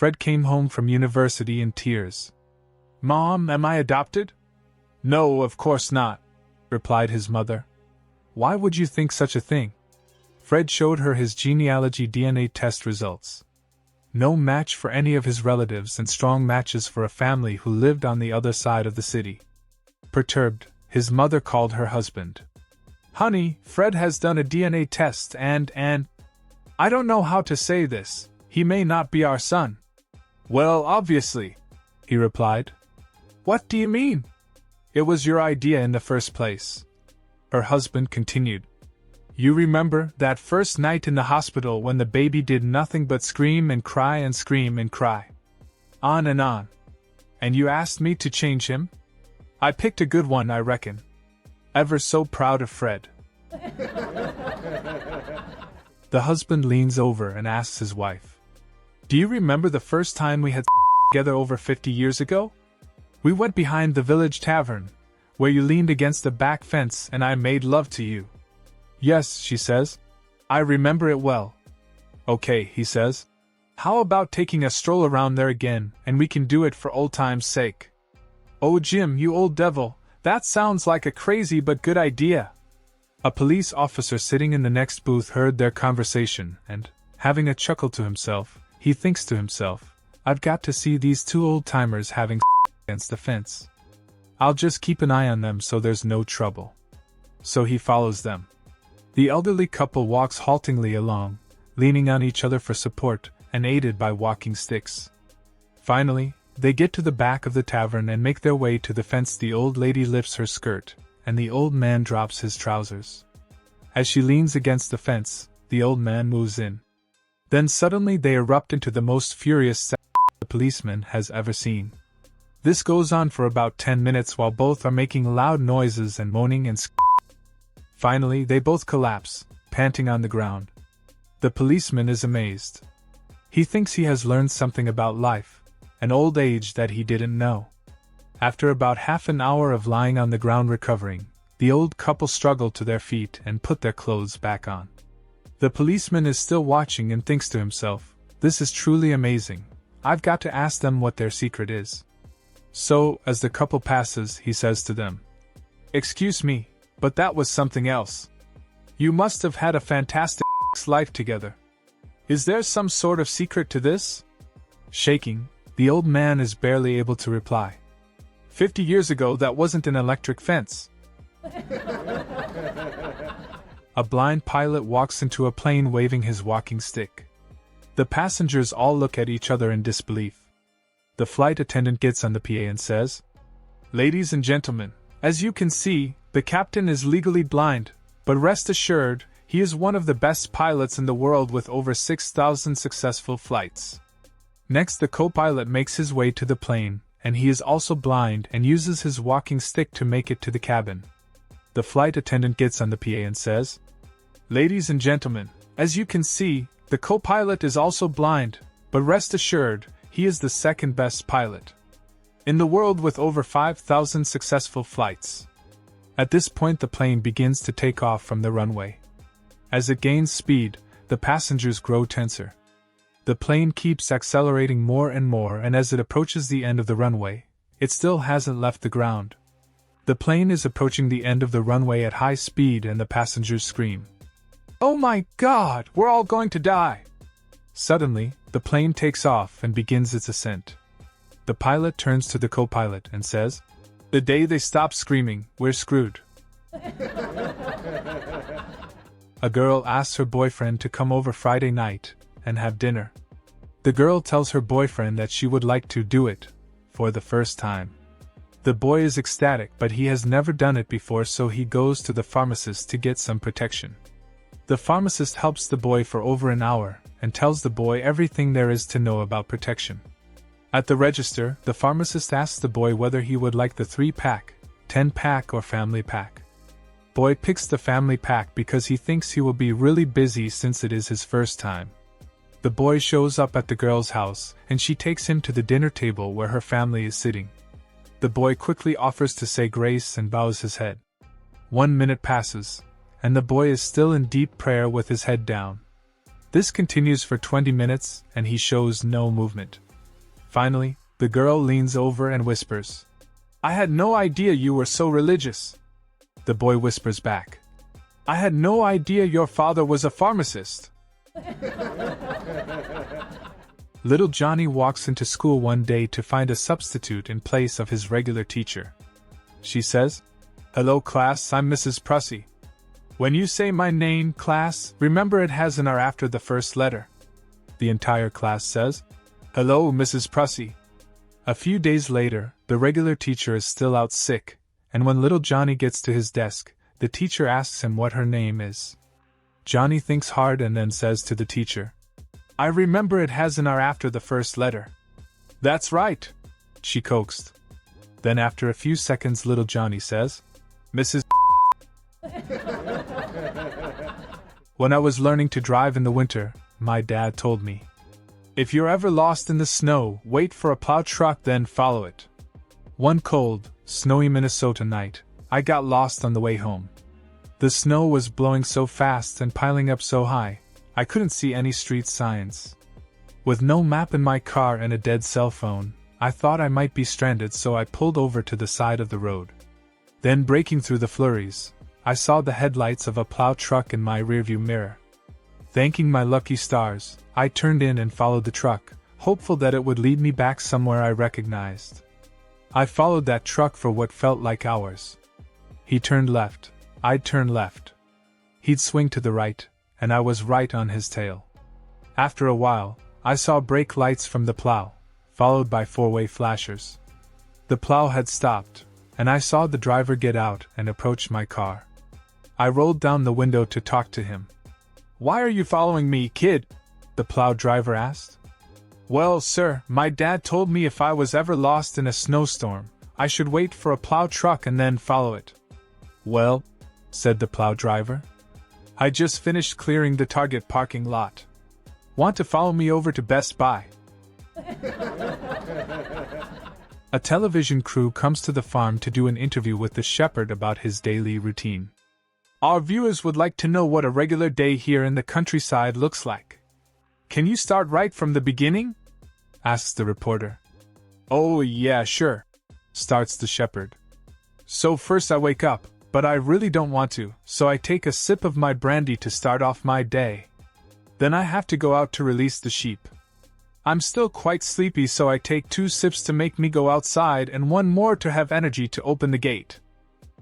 Fred came home from university in tears. "Mom, am I adopted?" "No, of course not," replied his mother. "Why would you think such a thing?" Fred showed her his genealogy DNA test results. No match for any of his relatives and strong matches for a family who lived on the other side of the city. Perturbed, his mother called her husband. "Honey, Fred has done a DNA test and I don't know how to say this, he may not be our son." "Well, obviously," he replied. "What do you mean?" "It was your idea in the first place," her husband continued. "You remember that first night in the hospital when the baby did nothing but scream and cry and scream and cry. On and on. And you asked me to change him? I picked a good one, I reckon. Ever so proud of Fred." The husband leans over and asks his wife, "Do you remember the first time we had together over 50 years ago? We went behind the village tavern, where you leaned against the back fence and I made love to you." "Yes," she says. "I remember it well." "Okay," he says. "How about taking a stroll around there again, and we can do it for old time's sake?" "Oh, Jim, you old devil, that sounds like a crazy but good idea." A police officer sitting in the next booth heard their conversation, and, having a chuckle to himself, he thinks to himself, "I've got to see these two old-timers having against the fence. I'll just keep an eye on them so there's no trouble." So he follows them. The elderly couple walks haltingly along, leaning on each other for support, and aided by walking sticks. Finally, they get to the back of the tavern and make their way to the fence. The old lady lifts her skirt, and the old man drops his trousers. As she leans against the fence, the old man moves in. Then suddenly they erupt into the most furious the policeman has ever seen. This goes on for about 10 minutes while both are making loud noises and moaning and Finally, they both collapse, panting on the ground. The policeman is amazed. He thinks he has learned something about life, and old age that he didn't know. After about half an hour of lying on the ground recovering, the old couple struggle to their feet and put their clothes back on. The policeman is still watching and thinks to himself, "This is truly amazing. I've got to ask them what their secret is." So, as the couple passes, he says to them, "Excuse me, but that was something else. You must have had a fantastic life together. Is there some sort of secret to this?" Shaking, the old man is barely able to reply. 50 years ago that wasn't an electric fence." A blind pilot walks into a plane waving his walking stick. The passengers all look at each other in disbelief. The flight attendant gets on the PA and says, "Ladies and gentlemen, as you can see, the captain is legally blind, but rest assured, he is one of the best pilots in the world with over 6,000 successful flights." Next, the co-pilot makes his way to the plane, and he is also blind and uses his walking stick to make it to the cabin. The flight attendant gets on the PA and says, "Ladies and gentlemen, as you can see, the co-pilot is also blind, but rest assured, he is the second best pilot in the world with over 5,000 successful flights." At this point the plane begins to take off from the runway. As it gains speed, the passengers grow tenser. The plane keeps accelerating more and more, and as it approaches the end of the runway, it still hasn't left the ground. The plane is approaching the end of the runway at high speed and the passengers scream, "Oh my God, we're all going to die!" Suddenly, the plane takes off and begins its ascent. The pilot turns to the co-pilot and says, "The day they stop screaming, we're screwed." A girl asks her boyfriend to come over Friday night and have dinner. The girl tells her boyfriend that she would like to do it for the first time. The boy is ecstatic, but he has never done it before, so he goes to the pharmacist to get some protection. The pharmacist helps the boy for over an hour and tells the boy everything there is to know about protection. At the register, the pharmacist asks the boy whether he would like the 3-pack, 10-pack or family pack. Boy picks the family pack because he thinks he will be really busy since it is his first time. The boy shows up at the girl's house, and she takes him to the dinner table where her family is sitting. The boy quickly offers to say grace and bows his head. 1 minute passes, and the boy is still in deep prayer with his head down. This continues for 20 minutes, and he shows no movement. Finally, the girl leans over and whispers, "I had no idea you were so religious." The boy whispers back, "I had no idea your father was a pharmacist." Little Johnny walks into school one day to find a substitute in place of his regular teacher. She says, "Hello class, I'm Mrs. Prussy. When you say my name, class, remember it has an R after the first letter." The entire class says, "Hello, Mrs. Prussy." A few days later, the regular teacher is still out sick, and when little Johnny gets to his desk, the teacher asks him what her name is. Johnny thinks hard and then says to the teacher, "I remember it has an R after the first letter." "That's right," she coaxed. Then after a few seconds little Johnny says, "Mrs. When I was learning to drive in the winter, my dad told me, if you're ever lost in the snow, wait for a plow truck then follow it. One cold, snowy Minnesota night, I got lost on the way home. The snow was blowing so fast and piling up so high, I couldn't see any street signs. With no map in my car and a dead cell phone, I thought I might be stranded, so I pulled over to the side of the road. Then breaking through the flurries, I saw the headlights of a plow truck in my rearview mirror. Thanking my lucky stars, I turned in and followed the truck, hopeful that it would lead me back somewhere I recognized. I followed that truck for what felt like hours. He turned left, I'd turn left. He'd swing to the right, and I was right on his tail. After a while, I saw brake lights from the plow, followed by four-way flashers. The plow had stopped, and I saw the driver get out and approach my car. I rolled down the window to talk to him. "Why are you following me, kid?" the plow driver asked. "Well, sir, my dad told me if I was ever lost in a snowstorm, I should wait for a plow truck and then follow it." "Well," said the plow driver, "I just finished clearing the Target parking lot. Want to follow me over to Best Buy?" A television crew comes to the farm to do an interview with the shepherd about his daily routine. "Our viewers would like to know what a regular day here in the countryside looks like. Can you start right from the beginning?" asks the reporter. "Oh yeah, sure," starts the shepherd. "So first I wake up, but I really don't want to, so I take a sip of my brandy to start off my day. Then I have to go out to release the sheep. I'm still quite sleepy, so I take 2 sips to make me go outside and 1 more to have energy to open the gate.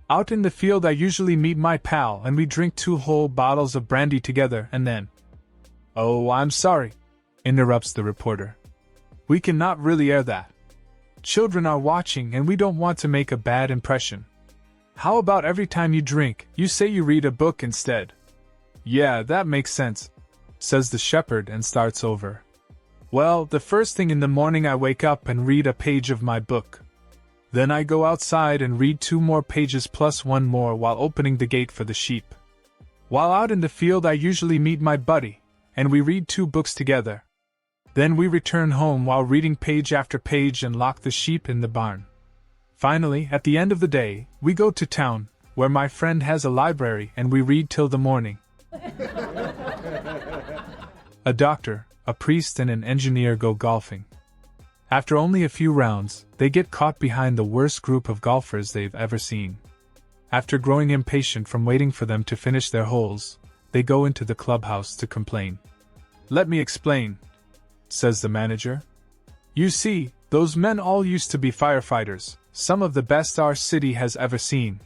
Out in the field I usually meet my pal and we drink 2 whole bottles of brandy together and then—" "Oh, I'm sorry," interrupts the reporter. "We cannot really air that. Children are watching and we don't want to make a bad impression. How about every time you drink, you say you read a book instead?" "Yeah, that makes sense," says the shepherd and starts over. "Well, the first thing in the morning I wake up and read a page of my book. Then I go outside and read 2 more pages plus 1 more while opening the gate for the sheep. While out in the field I usually meet my buddy, and we read 2 books together. Then we return home while reading page after page and lock the sheep in the barn. Finally, at the end of the day, we go to town, where my friend has a library and we read till the morning." A doctor, a priest and an engineer go golfing. After only a few rounds, they get caught behind the worst group of golfers they've ever seen. After growing impatient from waiting for them to finish their holes, they go into the clubhouse to complain. "Let me explain," says the manager. "You see, those men all used to be firefighters, some of the best our city has ever seen.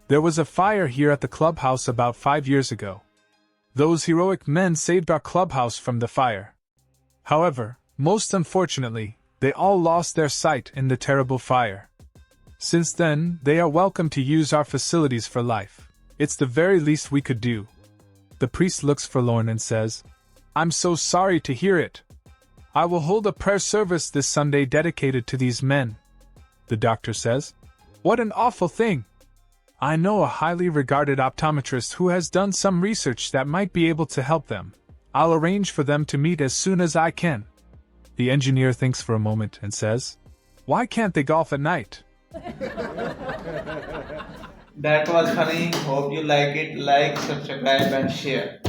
There was a fire here at the clubhouse about 5 years ago. Those heroic men saved our clubhouse from the fire. However, most unfortunately, they all lost their sight in the terrible fire. Since then, they are welcome to use our facilities for life. It's the very least we could do." The priest looks forlorn and says, "I'm so sorry to hear it. I will hold a prayer service this Sunday dedicated to these men." The doctor says, "What an awful thing. I know a highly regarded optometrist who has done some research that might be able to help them. I'll arrange for them to meet as soon as I can." The engineer thinks for a moment and says, "Why can't they golf at night?" That was funny. Hope you like it. Like, subscribe, and share.